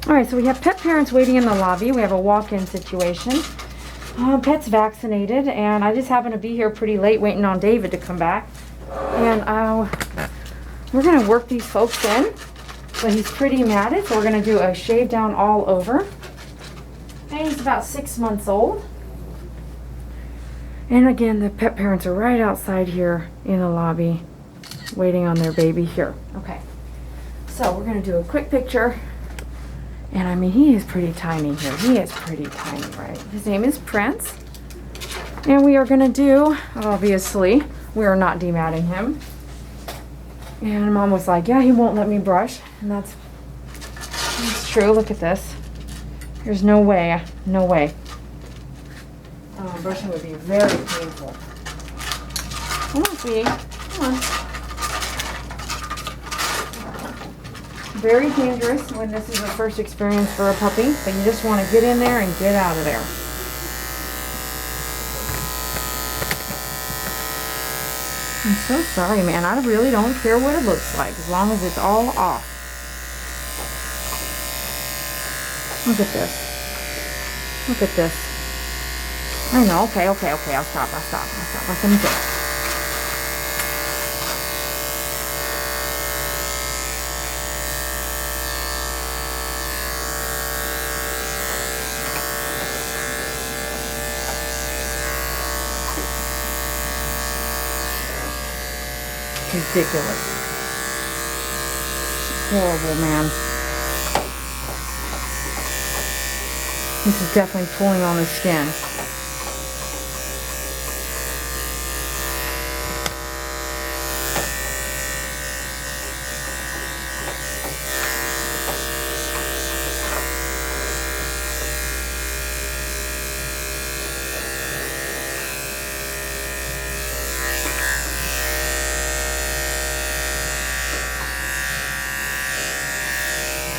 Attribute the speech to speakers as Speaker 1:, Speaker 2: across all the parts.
Speaker 1: All right, so we have pet parents waiting in the lobby. We have a walk-in situation. Pet's vaccinated, and I just happen to be here pretty late waiting on David to come back. And we're gonna work these folks in, but he's pretty matted, so we're gonna do a shave down all over. And he's about 6 months old. And again, the pet parents are right outside here in the lobby, waiting on their baby here. Okay, so we're gonna do a quick picture. And I mean, he is pretty tiny here. He is pretty tiny, right? His name is Prince. And we are gonna do, obviously, we are not dematting him. And Mom was like, yeah, he won't let me brush. And that's true. Look at this. There's no way, no way. Brushing would be very painful. Come on, sweetie. Come on. Very dangerous when this is a first experience for a puppy, but you just want to get in there and get out of there. I'm so sorry, man. I really don't care what it looks like as long as it's all off. Look at this. Look at this. I know. Okay. I'll stop. Let me go. Ridiculous. Horrible, man. This is definitely pulling on the skin.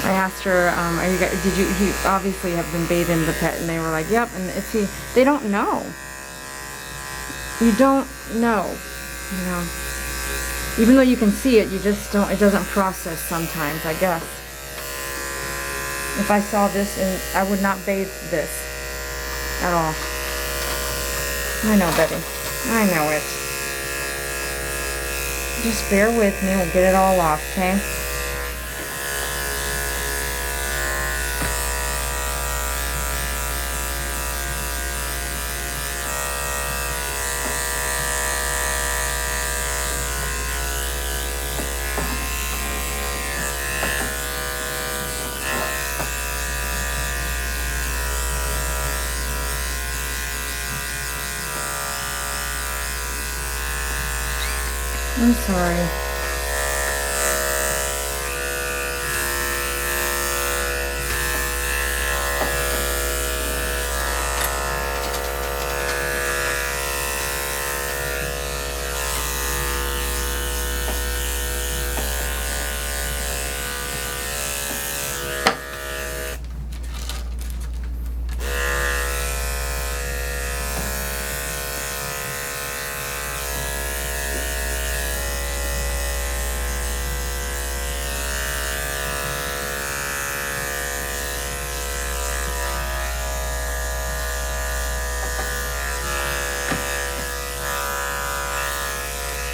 Speaker 1: I asked her, are you guys, you obviously have been bathing the pet, and they were like, yep, and see, they don't know. You don't know, you know. Even though you can see it, you just don't, it doesn't process sometimes, I guess. If I saw this, and I would not bathe this at all. I know, Betty. I know it. Just bear with me, we'll get it all off, okay? I'm sorry.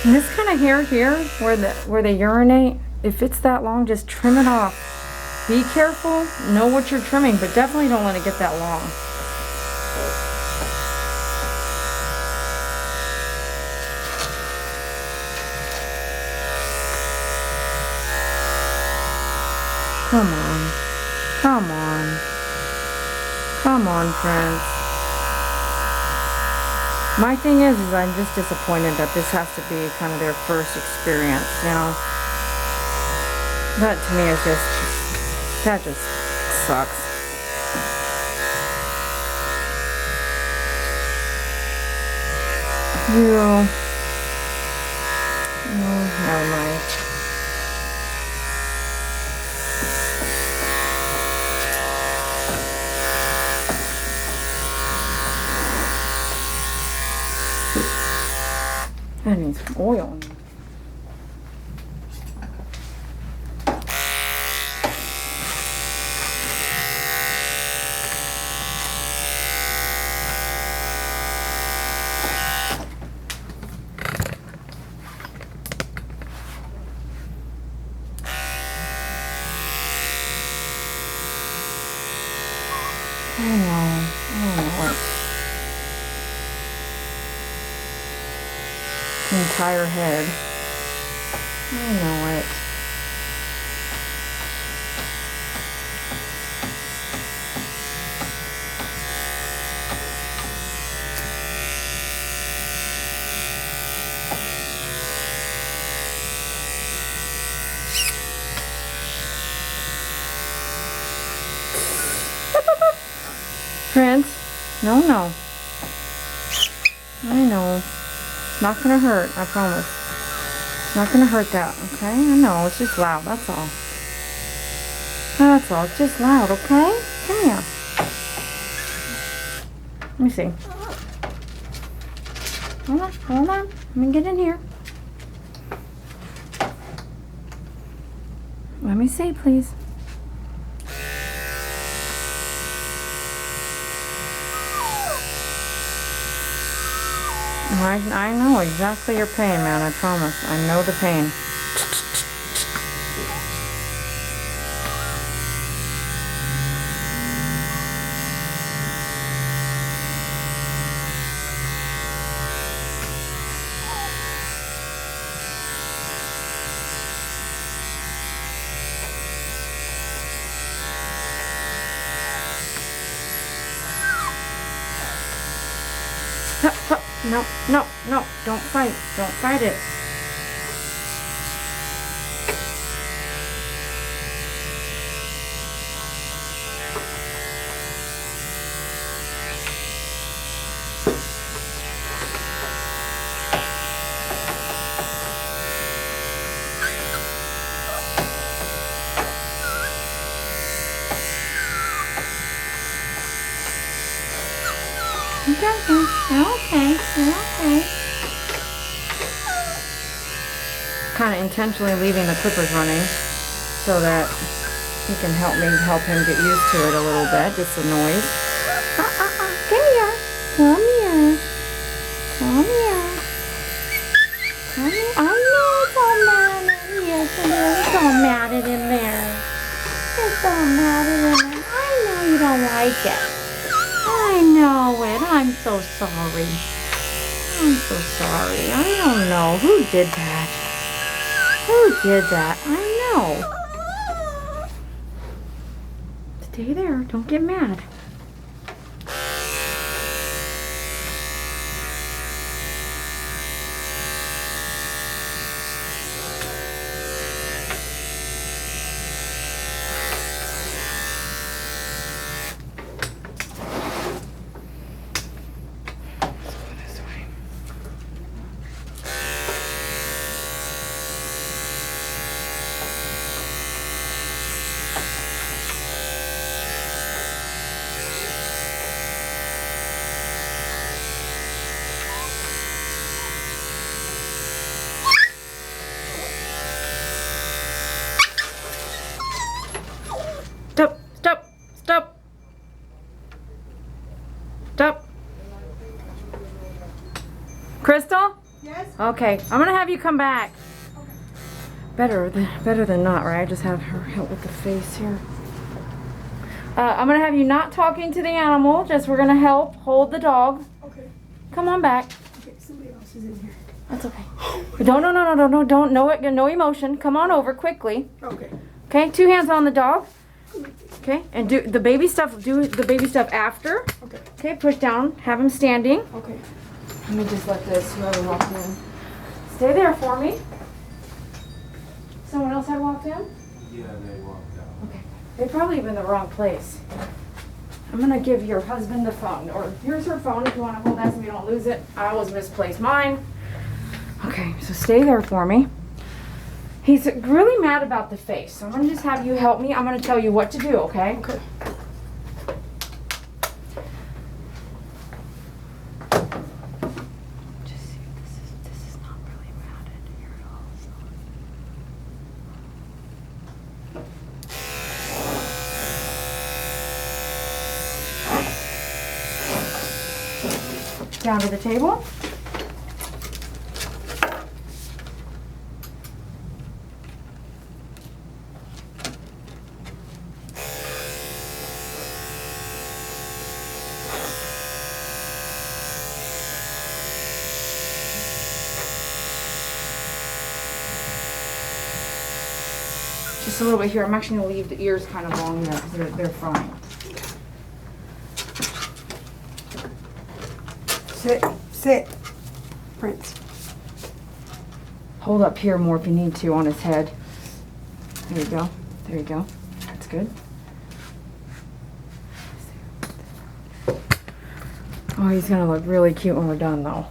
Speaker 1: And this kind of hair here, where they urinate, if it's that long, just trim it off. Be careful, know what you're trimming, but definitely don't let it get that long. Come on. Come on. Come on, Prince. My thing is I'm just disappointed that this has to be kind of their first experience, you know. That to me is that just sucks. Never mind. That needs oil. know it. The entire head. I know it. Prince, no. I know. It's not gonna hurt, I promise. It's not gonna hurt that, okay? I know, it's just loud, that's all. That's all, it's just loud, okay? Come here. Let me see. Hold on. Let me get in here. Let me see, please. I know exactly your pain, man, I promise. I know the pain. No, don't fight. Don't fight it. You're okay. Kind of intentionally leaving the clippers running so that he can help him get used to it a little bit, just the noise. Come here. I know it's all mad. Yes, it's all matted in there. It's all matted in there. I know you don't like it. I know it. I'm so sorry. I don't know. Who did that? I know. Stay there. Don't get mad. Stop. Crystal?
Speaker 2: Yes?
Speaker 1: Okay, I'm gonna have you come back. Okay. Better than not, right? Just have her help with the face here. I'm gonna have you not talking to the animal, just we're gonna help hold the dog.
Speaker 2: Okay.
Speaker 1: Come on back.
Speaker 2: Okay, somebody else is in here.
Speaker 1: That's okay. Don't, no emotion. Come on over quickly.
Speaker 2: Okay.
Speaker 1: Okay, 2 hands on the dog. Okay, and do the baby stuff after.
Speaker 2: Okay.
Speaker 1: Okay, push down, have him standing.
Speaker 2: Okay.
Speaker 1: Let me just let whoever walked in. Stay there for me. Someone else had walked in?
Speaker 3: Yeah, they walked out.
Speaker 1: Okay. They're probably in the wrong place. I'm gonna give your husband the phone, or here's her phone if you wanna hold that so we don't lose it. I always misplace mine. Okay, so stay there for me. He's really mad about the face, so I'm gonna just have you help me. I'm gonna tell you what to do, okay?
Speaker 2: Okay.
Speaker 1: Just see, this is not really matted here at all. Down to the table. just a little bit here. I'm actually gonna leave the ears kind of long there because they're frying.
Speaker 2: Sit, sit. Prince.
Speaker 1: Hold up here more if you need to on his head. There you go. There you go. That's good. Oh, he's gonna look really cute when we're done though.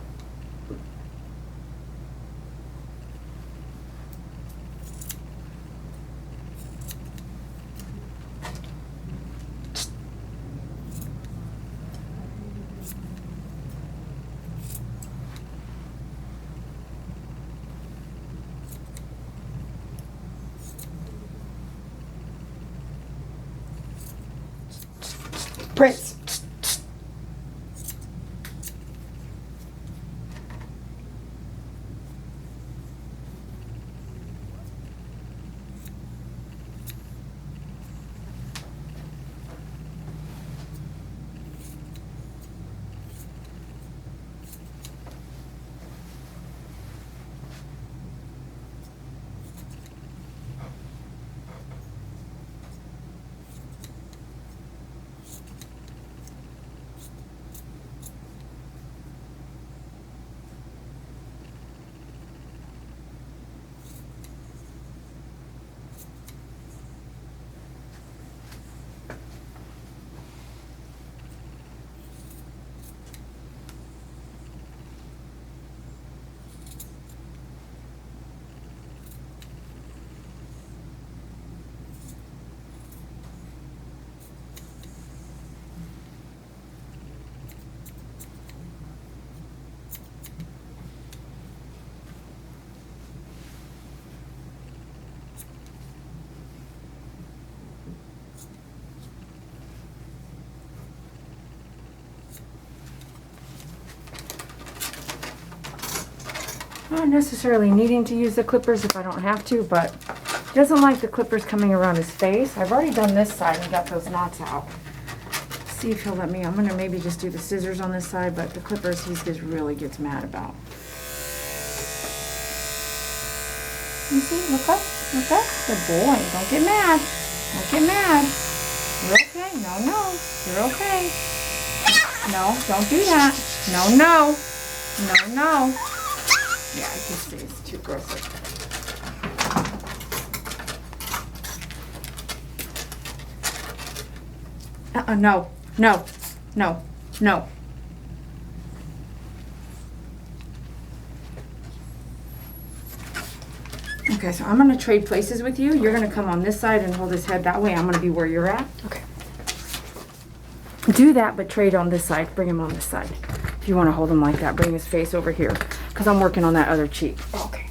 Speaker 2: Prince.
Speaker 1: Not necessarily needing to use the clippers if I don't have to, but he doesn't like the clippers coming around his face. I've already done this side and got those knots out. See if he'll let me. I'm gonna maybe just do the scissors on this side, but the clippers he just really gets mad about. You see, look up, look up. Good boy, don't get mad. Don't get mad. You're okay, no, you're okay. No, don't do that. No. Yeah, I can see it's too aggressive. No. Okay, so I'm gonna trade places with you. You're gonna come on this side and hold his head that way. I'm gonna be where you're at.
Speaker 2: Okay.
Speaker 1: Do that, but trade on this side. Bring him on this side. If you wanna hold him like that, bring his face over here. Because I'm working on that other cheek.
Speaker 2: Okay.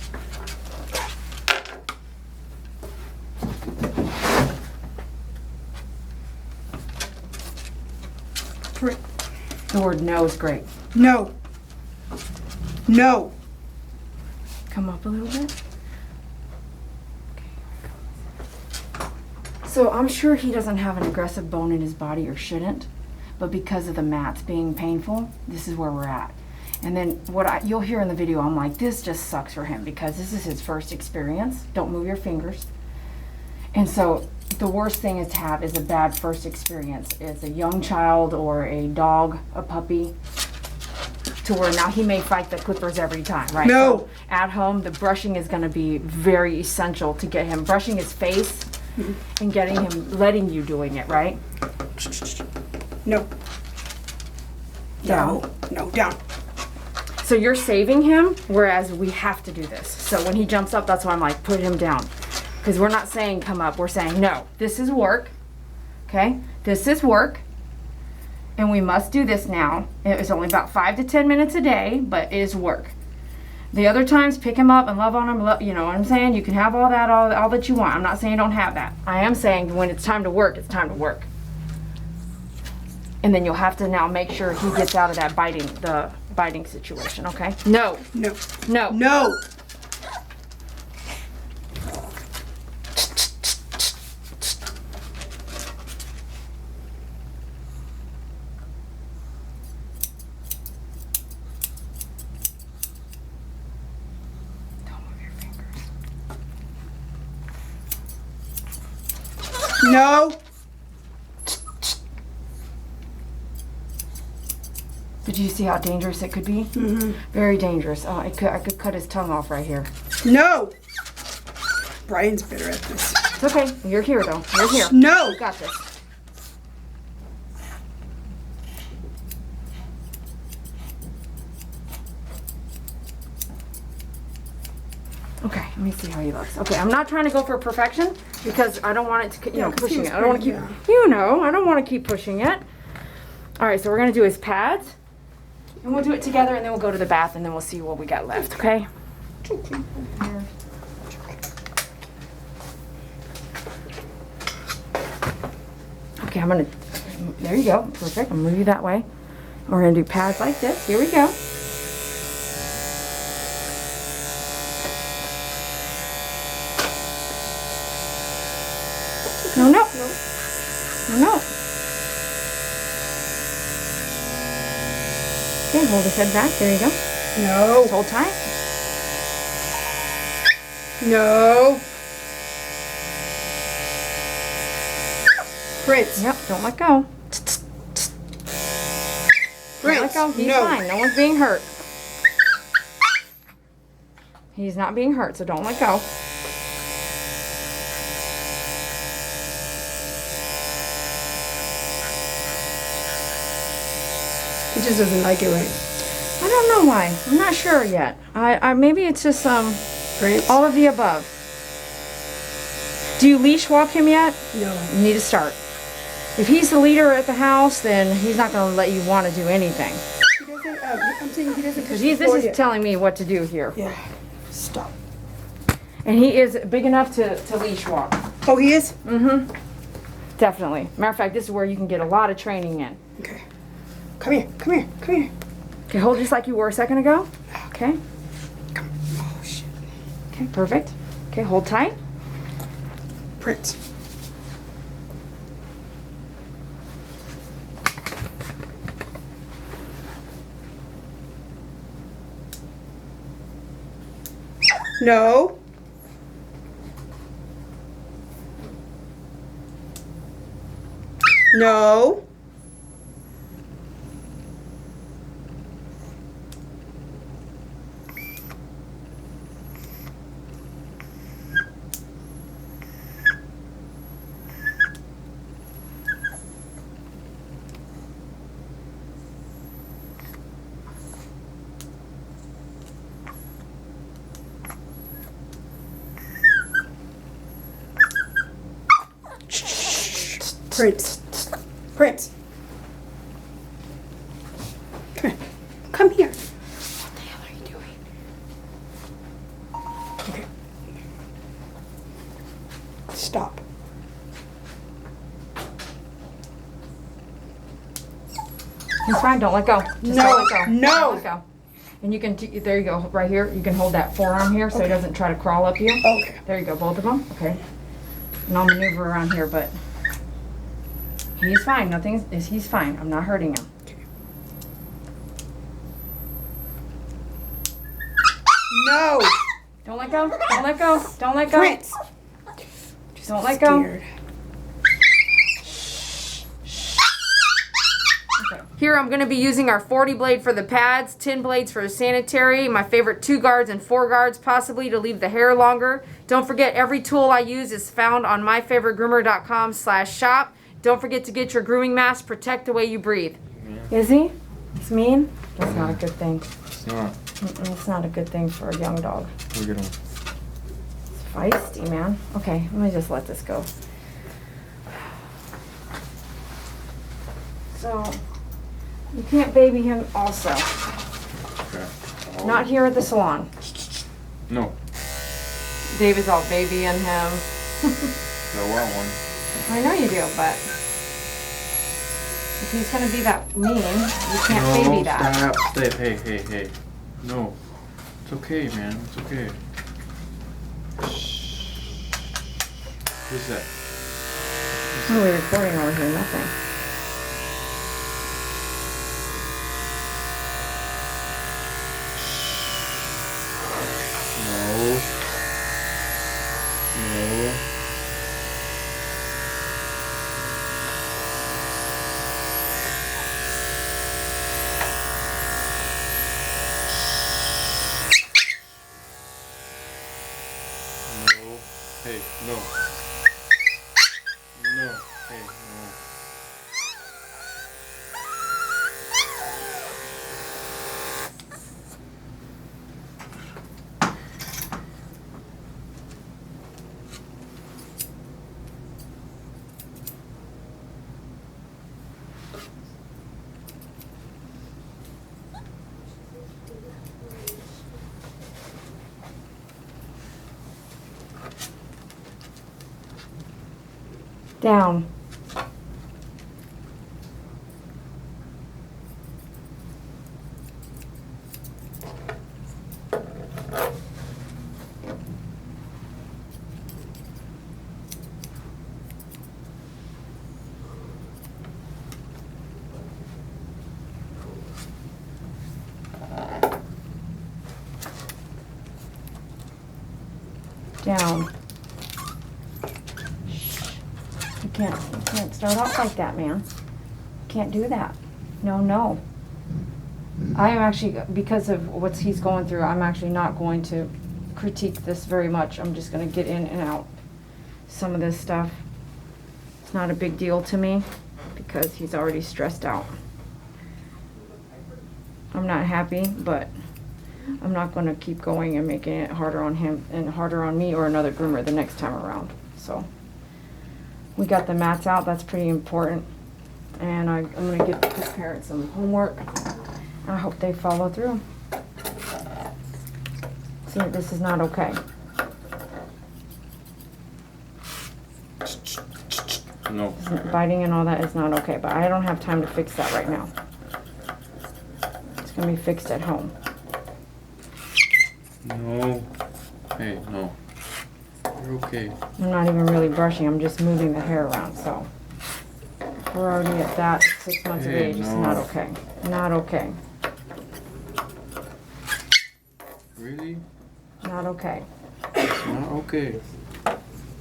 Speaker 1: The word no is great.
Speaker 2: No. No.
Speaker 1: Come up a little bit. So I'm sure he doesn't have an aggressive bone in his body or shouldn't, but because of the mats being painful, this is where we're at. And then you'll hear in the video, I'm like, this just sucks for him because this is his first experience. Don't move your fingers. And so the worst thing to have is a bad first experience. It's a young child or a dog, a puppy, to where now he may fight the clippers every time, right?
Speaker 2: No.
Speaker 1: So at home, the brushing is going to be very essential to get him brushing his face and getting him, letting you doing it, right?
Speaker 2: No.
Speaker 1: Down.
Speaker 2: No, down.
Speaker 1: So you're saving him, whereas we have to do this. So when he jumps up, that's why I'm like, put him down. Because we're not saying come up, we're saying no, this is work, okay? This is work, and we must do this now. It was only about 5 to 10 minutes a day, but it is work. The other times, pick him up and love on him, you know what I'm saying? You can have all that, all that you want. I'm not saying don't have that. I am saying when it's time to work, it's time to work. And then you'll have to now make sure he gets out of that biting situation, okay? No.
Speaker 2: No.
Speaker 1: No.
Speaker 2: No.
Speaker 1: Don't move your fingers.
Speaker 2: No.
Speaker 1: Did you see how dangerous it could be?
Speaker 2: Mm-hmm.
Speaker 1: Very dangerous. Oh, I could cut his tongue off right here.
Speaker 2: No. Brian's better at this.
Speaker 1: It's okay. You're here though. You're here.
Speaker 2: No.
Speaker 1: You got this. Okay, let me see how he looks. Okay, I'm not trying to go for perfection because I don't want it to,
Speaker 2: Yeah, 'cause he
Speaker 1: pushing
Speaker 2: was
Speaker 1: it. I don't want to keep,
Speaker 2: pretty,
Speaker 1: I don't want to keep pushing it. All right, so we're gonna do his pads, and we'll do it together, and then we'll go to the bath, and then we'll see what we got left. Okay? Here. Okay, I'm gonna. There you go. Perfect. I'm gonna move you that way. We're gonna do pads like this. Here we go. No, no. No, no. Okay, hold his head back. There you go.
Speaker 2: No.
Speaker 1: Hold tight.
Speaker 2: No. Prince.
Speaker 1: Yep, don't let go. Don't let go. He's
Speaker 2: No.
Speaker 1: fine. No one's being hurt. He's not being hurt, so don't let go.
Speaker 2: He just doesn't like it right.
Speaker 1: I don't know why. I'm not sure yet. I maybe it's just
Speaker 2: Prince.
Speaker 1: all of the above. Do you leash walk him yet?
Speaker 2: No.
Speaker 1: You need to start. If he's the leader at the house, then he's not going to let you want to do anything.
Speaker 2: He doesn't. I'm saying he doesn't.
Speaker 1: Because this is telling me what to do here.
Speaker 2: Yeah. Stop.
Speaker 1: And he is big enough to leash walk.
Speaker 2: Oh, he is.
Speaker 1: Mm-hmm. Definitely. Matter of fact, this is where you can get a lot of training in.
Speaker 2: Okay. Come here. Come here. Come here.
Speaker 1: Okay, hold just like you were a second ago. Okay.
Speaker 2: Come. Oh shit.
Speaker 1: Okay, perfect. Okay, hold tight.
Speaker 2: Prince. No. No. Prince. Prince. Come here. Come here.
Speaker 1: What the hell are you doing?
Speaker 2: Okay. Stop.
Speaker 1: He's fine. Don't let go. Just
Speaker 2: No,
Speaker 1: don't let go.
Speaker 2: no.
Speaker 1: Don't let go. And you can, there you go, right here. You can hold that forearm here so he doesn't try to crawl up you.
Speaker 2: Okay.
Speaker 1: There you go, both of them. Okay. And I'll maneuver around here, but he's fine. He's fine. I'm not hurting him.
Speaker 2: No.
Speaker 1: Don't let go. Don't let go. Don't let go.
Speaker 2: Prince.
Speaker 1: Don't let go.
Speaker 2: Scared.
Speaker 1: Okay. Here I'm going to be using our 40 blade for the pads, 10 blades for the sanitary, my favorite 2 guards and 4 guards possibly to leave the hair longer. Don't forget every tool I use is found on myfavoritegroomer.com/shop. Don't forget to get your grooming mask. Protect the way you breathe.
Speaker 3: Yeah.
Speaker 1: Is he? It's mean? That's not a good thing.
Speaker 3: It's not.
Speaker 1: It's not a good thing for a young dog.
Speaker 3: Look at him.
Speaker 1: It's feisty, man. Okay, let me just let this go. So, you can't baby him also.
Speaker 3: Okay.
Speaker 1: Not here at the salon.
Speaker 3: No.
Speaker 1: David's all babying him.
Speaker 3: I want one.
Speaker 1: I know you do, but if he's gonna be that mean, you can't baby that.
Speaker 3: Stop. Stay. Hey. No. It's okay, man. It's okay. Shh. Who's that?
Speaker 1: What are we recording over here? Nothing.
Speaker 3: No. Hey, no. No. Hey, no.
Speaker 1: Down. Down. You can't start off like that, man. Can't do that. No, no. I am actually, because of what he's going through, I'm actually not going to critique this very much. I'm just going to get in and out some of this stuff. It's not a big deal to me because he's already stressed out. I'm not happy, but I'm not going to keep going and making it harder on him and harder on me or another groomer the next time around. So we got the mats out. That's pretty important. And I'm going to give the parents some homework. I hope they follow through. See, this is not okay.
Speaker 3: No.
Speaker 1: Biting and all that is not okay, but I don't have time to fix that right now. It's going to be fixed at home.
Speaker 3: No. Hey, no. You're okay.
Speaker 1: I'm not even really brushing. I'm just moving the hair around, so. We're already at that 6 months of
Speaker 3: Hey,
Speaker 1: age. It's
Speaker 3: no.
Speaker 1: not okay. Not okay.
Speaker 3: Really?
Speaker 1: Not okay.
Speaker 3: It's not okay.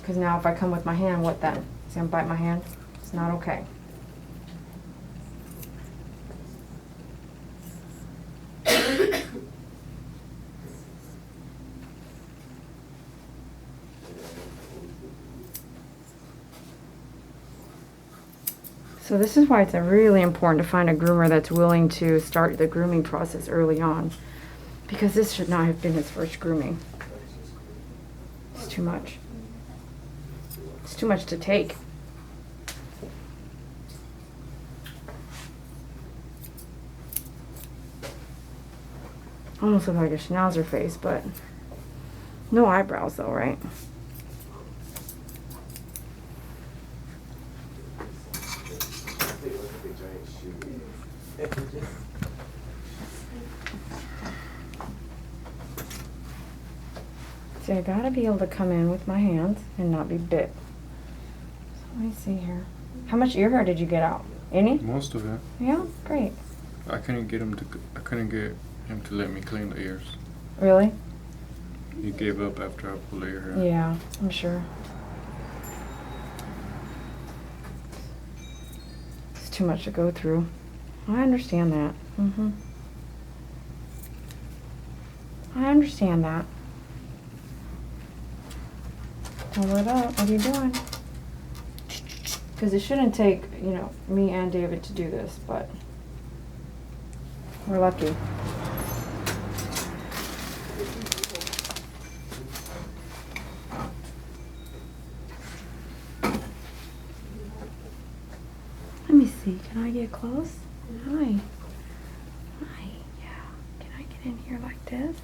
Speaker 1: Because now if I come with my hand, what then? Is he gonna bite my hand? It's not okay. So this is why it's really important to find a groomer that's willing to start the grooming process early on. Because this should not have been his first grooming. It's too much. It's too much to take. Almost look like a schnauzer face, but no eyebrows though, right? See, I gotta be able to come in with my hands and not be bit. So let me see here. How much ear hair did you get out? Any?
Speaker 3: Most of it.
Speaker 1: Yeah, great.
Speaker 3: I couldn't get him to let me clean the ears.
Speaker 1: Really?
Speaker 3: He gave up after I pulled the ear hair.
Speaker 1: Yeah, I'm sure. It's too much to go through. I understand that. I understand that. Pull it up. What are you doing? Because it shouldn't take, you know, me and David to do this, but we're lucky. Let me see. Can I get close? Hi. Hi. Yeah. Can I get in here like this?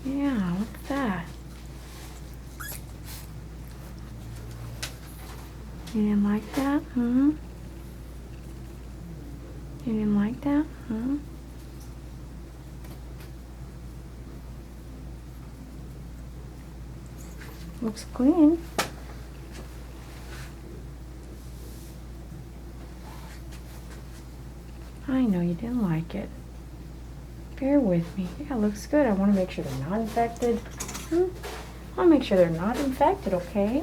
Speaker 1: Yeah, what's that? You didn't like that? You didn't like that? Looks clean. I know you didn't like it. Bear with me. Yeah, it looks good. I want to make sure they're not infected. I want to make sure they're not infected, okay?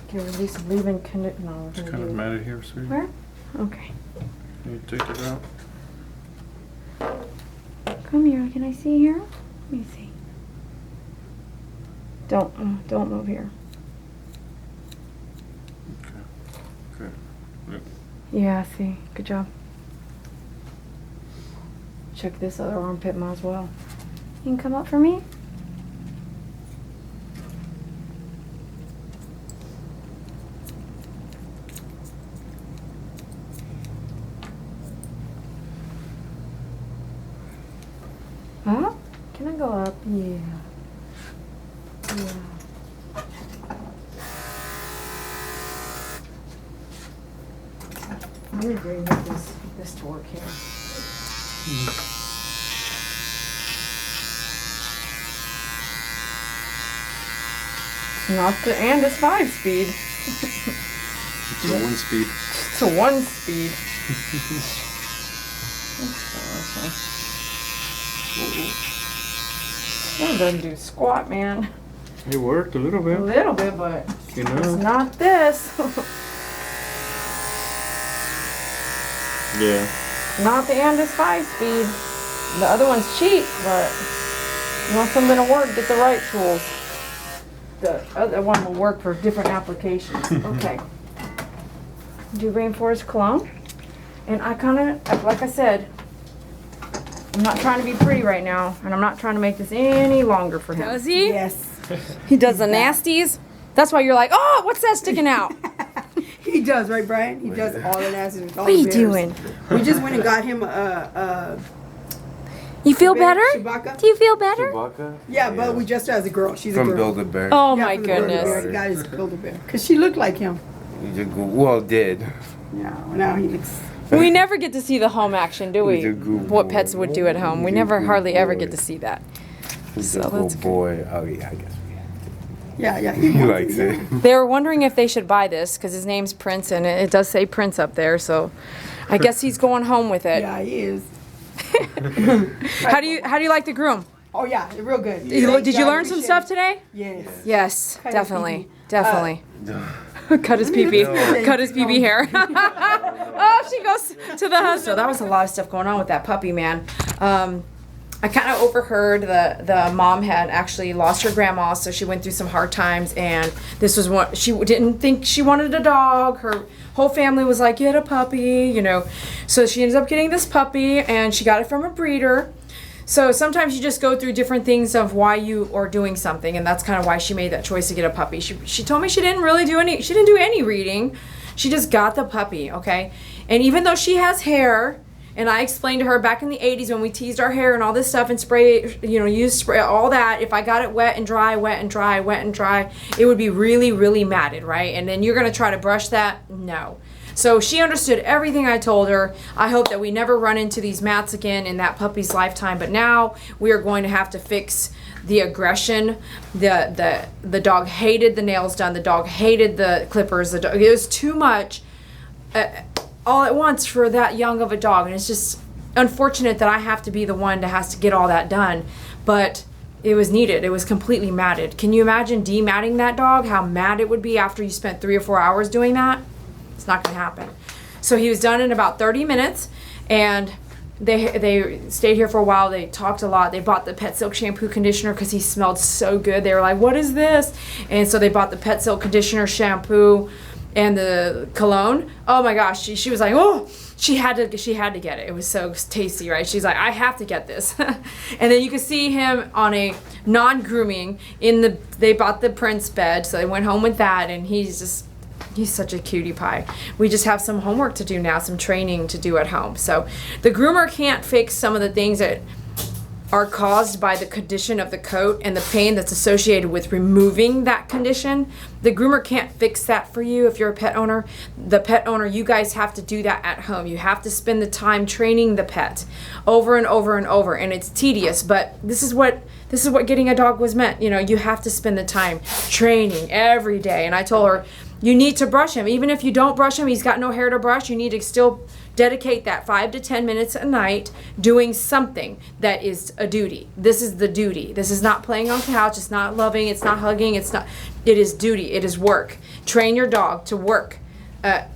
Speaker 1: Okay, release leave-in condition. No, we're
Speaker 3: It's
Speaker 1: gonna
Speaker 3: kind of
Speaker 1: do.
Speaker 3: matted here, sweetie.
Speaker 1: Where? Okay.
Speaker 3: Can you take it out?
Speaker 1: Come here. Can I see here? Let me see. Don't move here.
Speaker 3: Okay. Yep.
Speaker 1: Yeah, see. Good job. Check this other armpit as well. You can come up for me? Huh? Can I go up? Yeah. Yeah. I'm gonna bring this to work here. Not the, and it's 5-speed.
Speaker 3: It's a 1-speed.
Speaker 1: It's a 1-speed. That doesn't do squat, man.
Speaker 3: It worked a little
Speaker 1: A
Speaker 3: bit.
Speaker 1: little bit, but
Speaker 3: You
Speaker 1: it's
Speaker 3: know.
Speaker 1: not this.
Speaker 3: Yeah.
Speaker 1: Not the Andis 5-speed. The other one's cheap, but you want something to work, get the right tools. The other one will work for different applications. Okay. Do Rainforest Cologne. And I kind of, like I said, I'm not trying to be pretty right now, and I'm not trying to make this any longer for him. Does he?
Speaker 2: Yes.
Speaker 1: He does the nasties. That's why you're like, oh, what's that sticking out?
Speaker 2: He does, right, Brian? He does all the nasties.
Speaker 1: What are you doing?
Speaker 2: We just went and got him a
Speaker 1: You feel
Speaker 2: bear,
Speaker 1: better?
Speaker 2: Chewbacca.
Speaker 1: Do you feel better?
Speaker 4: Chewbacca?
Speaker 2: Yeah, but we just as a girl. She's a
Speaker 4: From
Speaker 2: girl.
Speaker 4: Build-A-Bear.
Speaker 1: Oh
Speaker 2: Yeah,
Speaker 1: my
Speaker 2: from the Build-A-Bear.
Speaker 1: goodness.
Speaker 2: He got his Build-A-Bear. Because she looked like him.
Speaker 4: Well, did.
Speaker 2: Yeah, now he looks...
Speaker 1: We never get to see the home action, do we?
Speaker 4: He's a good
Speaker 1: What
Speaker 4: boy.
Speaker 1: pets would do at home. We
Speaker 4: He's a
Speaker 1: never
Speaker 4: good
Speaker 1: hardly ever
Speaker 4: boy.
Speaker 1: get to see that.
Speaker 4: He's
Speaker 1: So
Speaker 4: a
Speaker 1: that's
Speaker 4: good
Speaker 1: good.
Speaker 4: boy. Oh, yeah, I guess
Speaker 2: Yeah.
Speaker 4: he likes it.
Speaker 1: They were wondering if they should buy this because his name's Prince and it does say Prince up there, so I guess he's going home with it.
Speaker 2: Yeah, he is.
Speaker 1: How do you like the groom?
Speaker 2: Oh, yeah, real good.
Speaker 1: Did you learn some stuff today?
Speaker 2: Yes.
Speaker 1: Yes,
Speaker 2: Cut his
Speaker 1: definitely,
Speaker 2: pee-pee.
Speaker 1: definitely. Cut his pee-pee. Cut his pee-pee hair. Oh, she goes to the house. So that was a lot of stuff going on with that puppy, man. I kind of overheard the mom had actually lost her grandma, so she went through some hard times, and this was what she didn't think she wanted a dog. Her whole family was like, get a puppy, you know. So she ended up getting this puppy, and she got it from a breeder. So sometimes you just go through different things of why you are doing something, and that's kind of why she made that choice to get a puppy. She told me she didn't do any reading. She just got the puppy, okay? And even though she has hair, and I explained to her back in the 80s when we teased our hair and all this stuff and spray, use spray, all that, if I got it wet and dry, wet and dry, wet and dry, it would be really, really matted, right? And then you're gonna try to brush that? No. So she understood everything I told her. I hope that we never run into these mats again in that puppy's lifetime, but now we are going to have to fix the aggression. The dog hated the nails done. The dog hated the clippers. It was too much all at once for that young of a dog, and it's just unfortunate that I have to be the one that has to get all that done, but it was needed. It was completely matted. Can you imagine dematting that dog? How mad it would be after you spent 3 or 4 hours doing that? It's not going to happen. So he was done in about 30 minutes, and they stayed here for a while. They talked a lot. They bought the Pet Silk shampoo conditioner because he smelled so good. They were like, what is this? And so they bought the Pet Silk conditioner, shampoo, and the cologne. Oh my gosh, she was like, oh, she had to get it. It was so tasty, right? She's like, I have to get this. And then you can see him on a non-grooming they bought the Prince bed, so they went home with that, and he's such a cutie pie. We just have some homework to do now, some training to do at home. So the groomer can't fix some of the things that are caused by the condition of the coat and the pain that's associated with removing that condition. The groomer can't fix that for you if you're a pet owner. The pet owner, you guys have to do that at home. You have to spend the time training the pet over and over and over, and it's tedious, but this is what getting a dog was meant. You have to spend the time training every day. And I told her, you need to brush him. Even if you don't brush him, he's got no hair to brush, you need to still dedicate that 5 to 10 minutes a night doing something that is a duty. This is the duty. This is not playing on couch. It's not loving. It's not hugging. It is duty. It is work. Train your dog to work.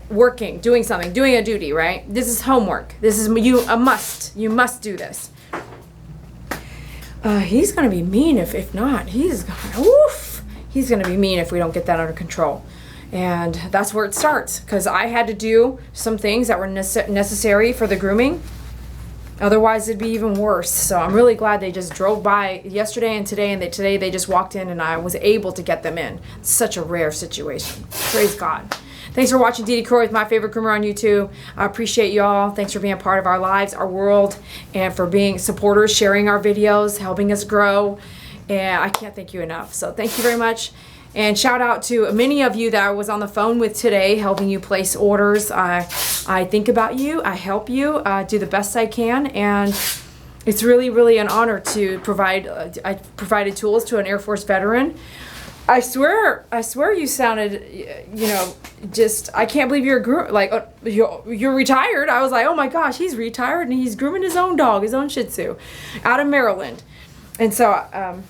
Speaker 1: Working, doing something, doing a duty, right? This is homework. This is a must. You must do this. He's gonna be mean if not. He's gonna be mean if we don't get that under control. And that's where it starts, because I had to do some things that were necessary for the grooming. Otherwise, it'd be even worse. So I'm really glad they just drove by yesterday and today, and today they just walked in, and I was able to get them in. It's such a rare situation. Praise God. Thanks for watching Dee Dee Croy with My Favorite Groomer on YouTube. I appreciate y'all. Thanks for being a part of our lives, our world, and for being supporters, sharing our videos, helping us grow. And I can't thank you enough. So thank you very much. And shout out to many of you that I was on the phone with today, helping you place orders. I think about you. I help you do the best I can. And it's really, really an honor to provide. I provided tools to an Air Force veteran. I swear you sounded, just, I can't believe you're you're retired. I was like, oh my gosh, he's retired and he's grooming his own dog, his own Shih Tzu, out of Maryland. And so,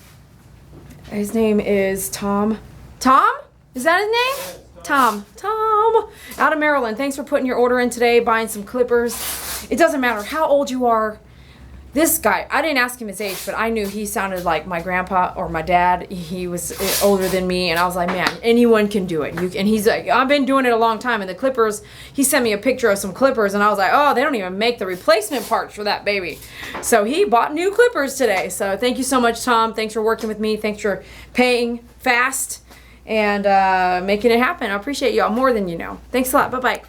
Speaker 1: his name is Tom. Tom? Is that his name? Tom. Tom. Out of Maryland. Thanks for putting your order in today, buying some clippers. It doesn't matter how old you are. This guy, I didn't ask him his age, but I knew he sounded like my grandpa or my dad. He was older than me, and I was like, man, anyone can do it. And he's like, I've been doing it a long time. And the clippers, he sent me a picture of some clippers, and I was like, oh, they don't even make the replacement parts for that baby. So he bought new clippers today. So thank you so much, Tom. Thanks for working with me. Thanks for paying fast and making it happen. I appreciate y'all more than you know. Thanks a lot. Bye-bye.